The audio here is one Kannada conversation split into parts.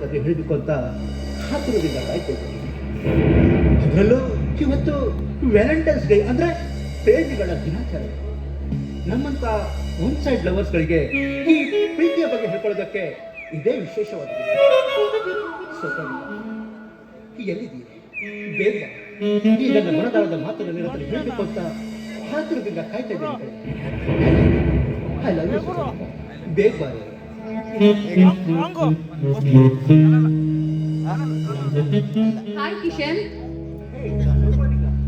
ಕತೆ ಹೇಳಬೇಕು ಅಂತ ಕಾತುರದಿಂದ ಕಾಯ್ತಿದ್ದೀನಿ. ಅದರಲ್ಲೂ ಇವತ್ತು ವ್ಯಾಲೆಂಟೈನ್ಸ್ ಡೇ ಅಂದ್ರೆ ಪ್ರೇಮಿಗಳ ದಿನಾಚರಣೆ. ನಮ್ಮಂತ ಒನ್ ಸೈಡ್ ಲವರ್ಸ್ಗಳಿಗೆ ಈ ಪ್ರೀತಿಯ ಬಗ್ಗೆ ಹೇಳ್ಕೊಳ್ಳೋದಕ್ಕೆ ಇದೇ ವಿಶೇಷವಾಗಿದೆ. ಎಲ್ಲಿದ್ದೀರಿ? ಬೇಗ ಈ ನನ್ನ ಮನದಾಳದ ಮಾತನ್ನು ನಿರತಲ್ಲಿ ಹೇಳಬೇಕು ಅಂತ ಕಾತುರದಿಂದ ಕಾಯ್ತಾ ಇದ್ದೀನಿ. I love you. ಬೇಗ ಬಾರಿ. ಹಾಯ್ ಕಿಶನ್.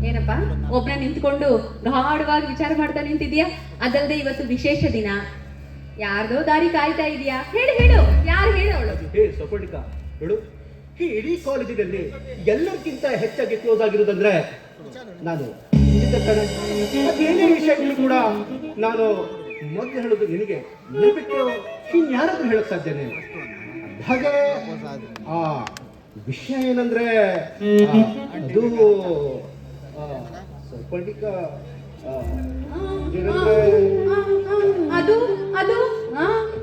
ಏನಪ್ಪ ಒಬ್ನ ನಿಂತ್ಕೊಂಡು ಗಾಢವಾಗಿ ವಿಚಾರ ಮಾಡ್ತಾ ನಿಂತಿದ್ಯಾ? ಅದಲ್ಲದೆ ಇವತ್ತು ವಿಶೇಷ ದಿನ. ಯಾರ್ದೋ ದಾರಿ ಕಾಯ್ತಾ ಇದೀಯಾ? ಹೇಳು ಹೇಳು, ಯಾರು ಹೇಳೋಳು? ಹೇ ಸಪೋರ್ಟಿಕಾ, ನೋಡು, ಈ ಇಡೀ ಕಾಲೇಜಿನಲ್ಲಿ ಎಲ್ಲರಿಗಿಂತ ಹೆಚ್ಚಾಗಿ ಕ್ಲೋಸ್ ಆಗಿರೋದಂದ್ರೆ ನಾನು. ಅದೇನೇ ವಿಷಯಗಳು ಕೂಡ ನಾನು ಮೊದಲು ಹೇಳೋದು ನಿನಗೆ, ಬಿಟ್ಟು ಇನ್ಯಾರಾದ್ರೂ ಹೇಳಕ್ ಸಾಧ್ಯನೇ? ಹಾಗೆ ಆ ವಿಷಯ ಏನಂದ್ರೆ ಅದು ಸಪೋರ್ಟಿಕ ಅದು ಅದು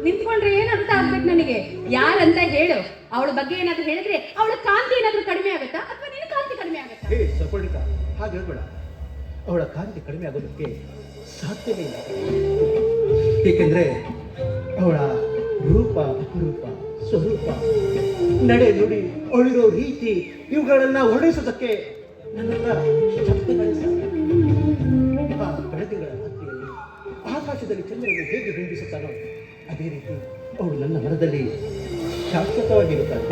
ನಿಂತ್ಕೊಂಡ್ರೆ ಏನಂತ ಆಗ್ಬೇಕು ನನಗೆ? ಯಾರಂತ ಹೇಳು. ಅವಳ ಬಗ್ಗೆ ಏನಾದ್ರು ಹೇಳಿದ್ರೆ ಅವಳ ಕಾಂತಿ ಏನಾದ್ರೂ ಕಡಿಮೆ ಆಗುತ್ತಾ ಅಥವಾ ನಿನ್ನ ಕಾಂತಿ ಕಡಿಮೆ ಆಗುತ್ತಾ? ಹೇ ಸಪೋರ್ಟಿಕ, ಹಾಗೆ ಹೇಳ್ಬೇಡ. ಅವಳ ಕಾಂತಿ ಕಡಿಮೆ ಆಗೋದಕ್ಕೆ ಸಾಧ್ಯವೇ ಇಲ್ಲ. ಏಕೆಂದ್ರೆ ಅವಳ ರೂಪ, ಅಪರೂಪ, ಸ್ವರೂಪ, ನಡೆ ನುಡಿ, ಅವಳಿರೋ ರೀತಿ ಇವುಗಳನ್ನ ಹೊರಡಿಸೋದಕ್ಕೆ ನನ್ನ ಬೆಳದಿಂಗಳ ಹತ್ತಿಯಲ್ಲಿ ಆಕಾಶದಲ್ಲಿ ಚಂದ್ರನು ಹೇಗೆ ಬಿಂಬಿಸುತ್ತಾನೋ ಅದೇ ರೀತಿ ಅವಳು ನನ್ನ ಮನದಲ್ಲಿ ಶಾಶ್ವತವಾಗಿರುತ್ತಾಳೆ.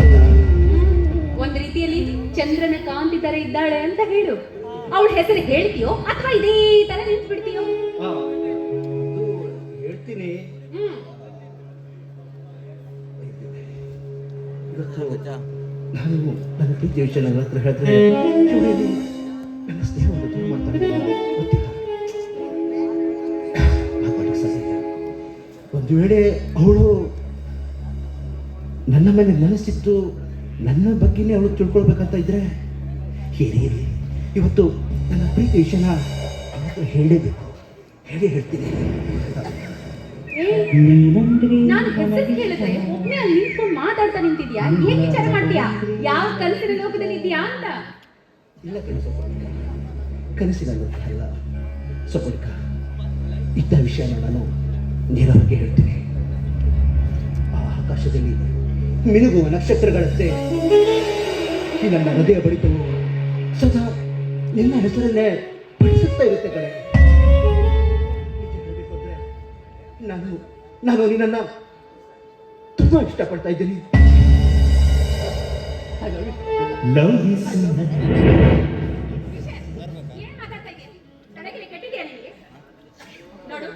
ಒಂದ್ ರೀತಿಯಲ್ಲಿ ಚಂದ್ರನ ಕಾಂತಿ ತರ ಇದ್ದಾಳೆ ಅಂತ ಹೇಳು. ಅವಳ ಹೆಸರು ಹೇಳ್ತೀಯೋ ಅಥವಾ ಇದೇ ತರ ನಿಂತು ಬಿಡ್ತೀಯೋ? ಹೇಳ್ತೀನಿ. ನಾನು ನನ್ನ ಪ್ರೀತಿ ವಿಷಯ ನನ್ನ ಹತ್ರ ಹೇಳಿದ್ರೆ ನನ್ನ ಸ್ನೇಹವನ್ನು ದೂರ ಮಾಡ್ತಾರೆ ಗೊತ್ತಿಲ್ಲ. ಒಂದು ವೇಳೆ ಅವಳು ನನ್ನ ಮೇಲೆ ಮನಸ್ಸಿತ್ತು, ನನ್ನ ಬಗ್ಗೆನೇ ಅವಳು ತಿಳ್ಕೊಳ್ಬೇಕಂತ ಇದ್ರೆ ಹೇಳಿ. ಇವತ್ತು ನನ್ನ ಪ್ರೀತಿ ವಿಷಯನ ಅವಳ ಹತ್ರ ಹೇಳಲೇಬೇಕು. ಹೇಳ್ತೀನಿ. ನಾನು ಹೆಸರು ಕೇಳಿದ್ರೆ ಒಬ್ಬನೇ ಅಲ್ಲಿ ನಿಂತ್ಕೊಂಡು ಮಾತಾಡ್ತಾ ನಿಂತಿದ್ಯಾ? ಏನ್ ವಿಚಾರ ಮಾಡ್ತೀಯಾ? ಯಾವ ಕನಸಿನ ಲೋಕದಲ್ಲಿ ಇದೆಯಾ ಅಂತ? ಇಲ್ಲ ಕನಸಿನ ಲೋಕ ಅಲ್ಲ ಸಪೋರ್ಟಿಕ. ಇದ್ದ ವಿಷಯನ ನಾನು ನೇರವಾಗಿ ಹೇಳ್ತೀನಿ. ಆ ಆಕಾಶದಲ್ಲಿ ಮಿನುಗುವ ನಕ್ಷತ್ರಗಳಂತೆ ಈ ನನ್ನ ಹೃದಯ ಬಡಿತವು ಸದಾ ನಿನ್ನ ಹೆಸರನ್ನೇ ಬಡಿಸುತ್ತಾ ಇರುತ್ತೆ ಕಡೆ. ನಾನು ನಿನ್ನನ್ನು ತುಂಬಾ ಇಷ್ಟಪಡ್ತಾ ಇದ್ದೀನಿ. ನೋಡು,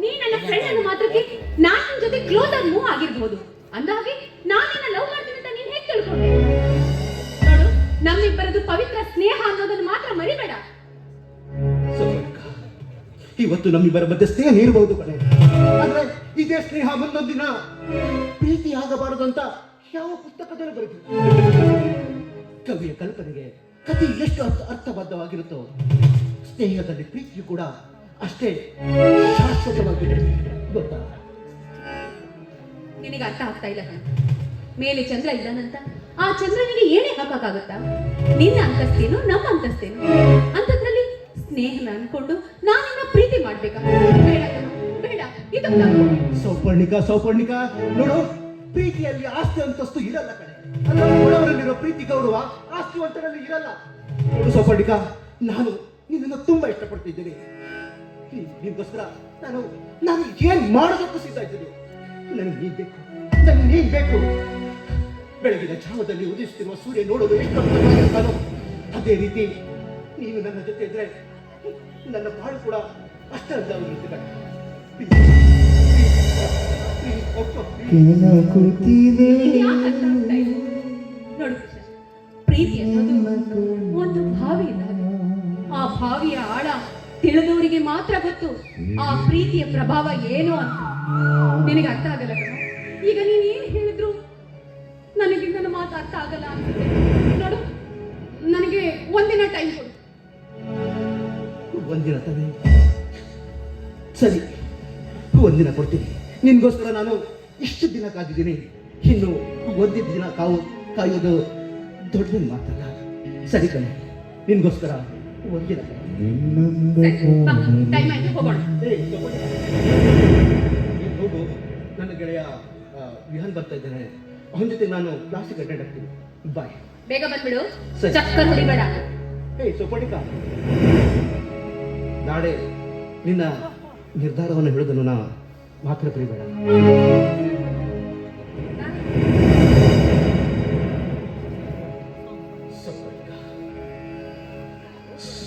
ನೀ ನನ್ನ ಫ್ರೆಂಡ್ ಅನ್ನೋ ಮಾತ್ರಕ್ಕೆ ನಾನು ನಿನ್ ಜೊತೆ ಕ್ಲೋಸ್ ಆಗಿ ಮೂವ್ ಆಗಿರ್ಬಹುದು. ಅಂದಾಗೆ ನಾನು ನಿನ್ನ ಲವ್ ಮಾಡ್ತೀನಿ ಅಂತ ನೀನ್ ಹೇಗೆ ತಿಳ್ಕೊಂಡೆ? ನೋಡು, ನಮ್ಮಿಬ್ಬರದು ಪವಿತ್ರ ಸ್ನೇಹ ಅನ್ನೋದನ್ನ ಮಾತ್ರ ಮರಿಬೇಡ. ಇವತ್ತು ನಮ್ಮಿಬ್ಬರ ಮಧ್ಯೆ ಸ್ನೇಹ ಇರಬಹುದು ಕಣೆ, ಆದ್ರೆ ಇದೇ ಸ್ನೇಹ ಮುಂದೊಂದಿನ ಪ್ರೀತಿ ಆಗಬಾರದು ಅಂತ ಯಾವ ಪುಸ್ತಕದಲ್ಲಿ ಬರೆದಿದೆ? ಕವಿಯ ಕಲ್ಪನೆಗೆ ಕಥೆ ಎಷ್ಟು ಅರ್ಥಬದ್ಧವಾಗಿರುತ್ತೋ ಸ್ನೇಹದಲ್ಲಿ ಪ್ರೀತಿಯು ಕೂಡ ಅಷ್ಟೇ ಶಾಶ್ವತವಾಗಿದೆ. ಗೊತ್ತಾ? ನಿನಗೆ ಅರ್ಥ ಆಗ್ತಾ ಇಲ್ಲ ಕಣ. ಮೇಲೆ ಚಂದ್ರ ಇದ್ದಾನಂತ ಆ ಚಂದ್ರನಿಗೆ ಏನೇ ಹಾಕಕ್ಕಾಗತ್ತಾ? ನಿನ್ನ ಅಂತಸ್ತೇನು ನಮ್ಮ ಅಂತಸ್ತೇನು? ಅಂತದ್ರಲ್ಲಿ ಸ್ನೇಹನ ಅನ್ಕೊಂಡು ನಾನಿನ್ನ ಪ್ರೀತಿ ಮಾಡ್ಬೇಕಾ? ಬೇಡ, ಇದು ಸೌಪರ್ಣಿಕ ನೋಡು, ಪ್ರೀತಿಯಲ್ಲಿ ಆಸ್ತಿ ಅಂತಸ್ತು ಇರಲ್ಲ ಕಣೆ. ಅವರಲ್ಲಿರೋ ಪ್ರೀತಿ ಗೌರವ ಆಸ್ತಿವಂತರಲ್ಲಿ ಇರಲ್ಲ. ನೋಡು ಸೌಪರ್ಣಿಕ, ನಾನು ನಿನ್ನನ್ನು ತುಂಬಾ ಇಷ್ಟಪಡ್ತಿದ್ದೀನಿ. ನಿನ್ಗೋಸ್ಕರ ನಾನು ಏನ್ ಮಾಡೋದಕ್ಕೂ ಸಿದ್ಧ ಇದ್ದೀನಿ. ನನಗೆ ನೀನ್ ಬೇಕು. ಬೆಳಗಿನ ಜಾವದಲ್ಲಿ ಉದಿಸುತ್ತಿರುವ ಸೂರ್ಯ ನೋಡಲು ಎಷ್ಟು ಅದೇ ರೀತಿ ನೀನು ನನ್ನ ಜೊತೆ ಇದ್ರೆ ನನ್ನ ಬಾಳು ಕೂಡ ಅಷ್ಟೇ. ನೋಡು, ಪ್ರೀತಿ ಅನ್ನೋದು ಒಂದು ಭಾವಿ ಇದ್ದಾಗ ಆ ಭಾವಿಯ ಆಳ ತಿಳಿದವರಿಗೆ ಮಾತ್ರ ಗೊತ್ತು. ಆ ಪ್ರೀತಿಯ ಪ್ರಭಾವ ಏನು ಅಂತ ನಿನಗೆ ಅರ್ಥ ಆಗಲ್ಲ ಕಣ. ಈಗ ನೀನ್ ಏನ್ ಹೇಳಿದ್ರು ನನಗೆ ನನ್ನ ಮಾತು ಅರ್ಥ ಆಗಲ್ಲ ಅನ್ಸುತ್ತೆ. ನೋಡು, ನನಗೆ ಒಂದಿನ ಟೈಮ್ ಕೊಡು. ಒಂದಿನ ತಾನೆ? ಸರಿ, ಒಂದಿನ ಕೊಡ್ತೀನಿ. ನಿನ್ಗೋಸ್ಕರ ನಾನು ಇಷ್ಟು ದಿನ ಕಾದಿದ್ದೀನಿ. ಇನ್ನು ಒಂದಿದ್ದ ದಿನ ಕಾಯೋದು ದೊಡ್ಡದೇನು ಮಾತಲ್ಲ. ಸರಿ ಕಣೆ, ನಿನ್ಗೋಸ್ಕರ ಒಂದಿನ ಕಣೆ. ಟೈಮ್ ಆಯ್ತು, ಹೋಗೋಣ. ನೀನ್ ಹೋಗು, ನನ್ನ ಗೆಳೆಯ ವಿಹಾನ್ ಬರ್ತಾ ಇದ್ದಾನೆ, ಅವನ ಜೊತೆ ನಾನು ಕ್ಲಾಸಿಗೆ ಅಟೆಂಡ್ ಆಗ್ತೀನಿ. ಬಾಯ್. ಬೇಗ ಬಂದ್ಬಿಡು, ಸರಿ. ಚಕ್ಕರ್ ಹೊಡಿಬೇಡ. ಸೋಪಣಿಕ, ನಾಳೆ ನಿನ್ನ ನಿರ್ಧಾರವನ್ನು ಹೇಳೋದನ್ನು ನಾ ಮಾತ್ರ ಬರಿಬೇಡ.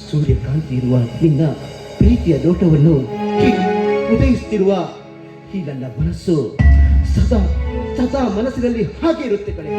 ಸೂರ್ಯಕಾಂತಿ ಇರುವ ನಿನ್ನ ಪ್ರೀತಿಯ ನೋಟವನ್ನು ಹೀಗೆ ಉದಯಿಸುತ್ತಿರುವ ಈ ನನ್ನ ಮನಸ್ಸು ಸದಾ ಸದಾ ಮನಸ್ಸಿನಲ್ಲಿ ಹಾಗೆ ಇರುತ್ತೆ ಕಣೆ.